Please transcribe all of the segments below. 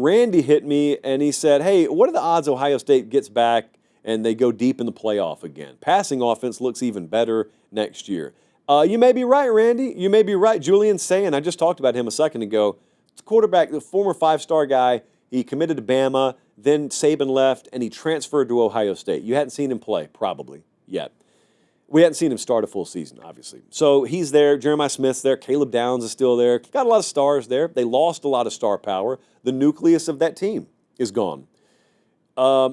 Randy hit me and he said, hey, what are the odds Ohio State gets back and they go deep in the playoff again? Passing offense looks even better next year. You may be right, Randy. You may be right. Julian Sayin, I just talked about him a second ago. It's quarterback, the former five-star guy. He committed to Bama, then Saban left, and he transferred to Ohio State. You hadn't seen him play, probably, yet. We hadn't seen him start a full season, obviously. So he's there. Jeremiah Smith's there. Caleb Downs is still there. Got a lot of stars there. They lost a lot of star power. The nucleus of that team is gone.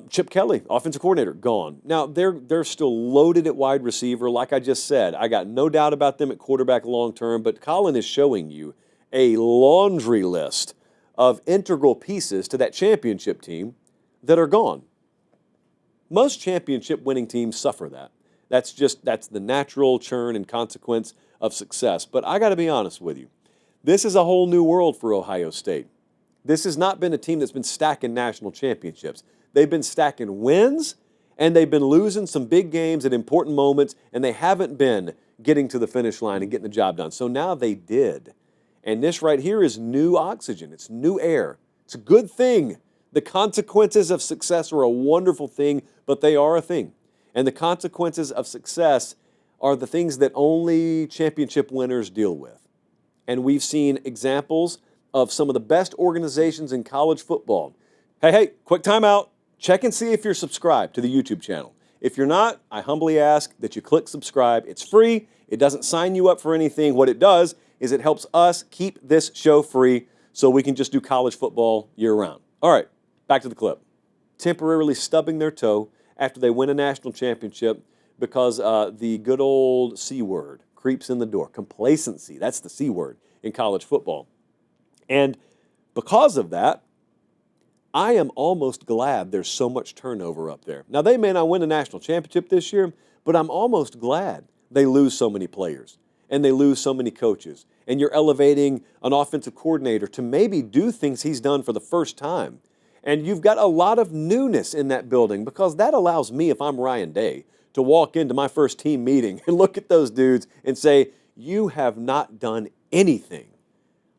Chip Kelly, offensive coordinator, gone. Now, they're still loaded at wide receiver. Like I just said, I got no doubt about them at quarterback long term, but Colin is showing you a laundry list of integral pieces to that championship team that are gone. Most championship winning teams suffer that. That's the natural churn and consequence of success. But I got to be honest with you. This is a whole new world for Ohio State. This has not been a team that's been stacking national championships. They've been stacking wins, and they've been losing some big games at important moments, and they haven't been getting to the finish line and getting the job done. So now they did. And this right here is new oxygen. It's new air. It's a good thing. The consequences of success are a wonderful thing, but they are a thing. And the consequences of success are the things that only championship winners deal with. And we've seen examples of some of the best organizations in college football. Hey, quick timeout. Check and see if you're subscribed to the YouTube channel. If you're not, I humbly ask that you click subscribe. It's free. It doesn't sign you up for anything. What it does is it helps us keep this show free so we can just do college football year-round. All right, back to the clip. Temporarily stubbing their toe after they win a national championship because the good old C word creeps in the door. Complacency, that's the C word in college football. And because of that, I am almost glad there's so much turnover up there. Now, they may not win a national championship this year, but I'm almost glad they lose so many players and they lose so many coaches. And you're elevating an offensive coordinator to maybe do things he's done for the first time. And you've got a lot of newness in that building because that allows me, if I'm Ryan Day, to walk into my first team meeting and look at those dudes and say, you have not done anything.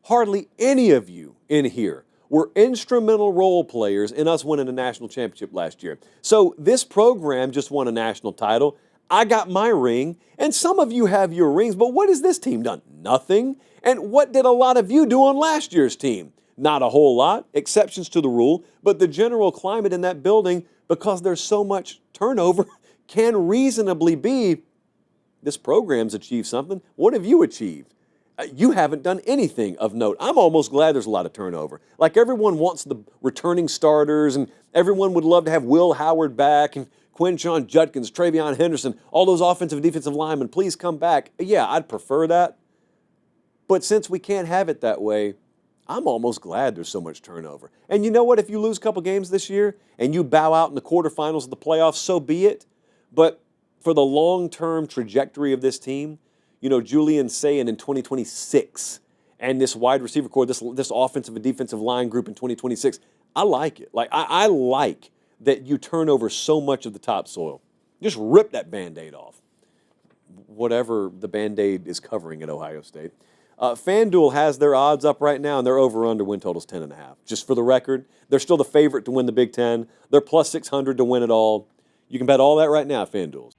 Hardly any of you in here were instrumental role players in us winning a national championship last year. So this program just won a national title. I got my ring, and some of you have your rings, but what has this team done? Nothing. And what did a lot of you do on last year's team? Not a whole lot, exceptions to the rule, but the general climate in that building, because there's so much turnover, can reasonably be, this program's achieved something. What have you achieved? You haven't done anything of note. I'm almost glad there's a lot of turnover. Like everyone wants the returning starters, and everyone would love to have Will Howard back, and Quinshon Judkins, Travion Henderson, all those offensive and defensive linemen, please come back. Yeah, I'd prefer that. But since we can't have it that way, I'm almost glad there's so much turnover. And you know what? If you lose a couple games this year and you bow out in the quarterfinals of the playoffs, so be it. But for the long-term trajectory of this team, you know, Julian Sayin in 2026 and this wide receiver core, this offensive and defensive line group in 2026, I like it. Like I like that you turn over so much of the topsoil. Just rip that Band-Aid off. Whatever the Band-Aid is covering at Ohio State. FanDuel has their odds up right now, and their over-under win total is 10.5. Just for the record, they're still the favorite to win the Big Ten. They're plus 600 to win it all. You can bet all that right now at FanDuel.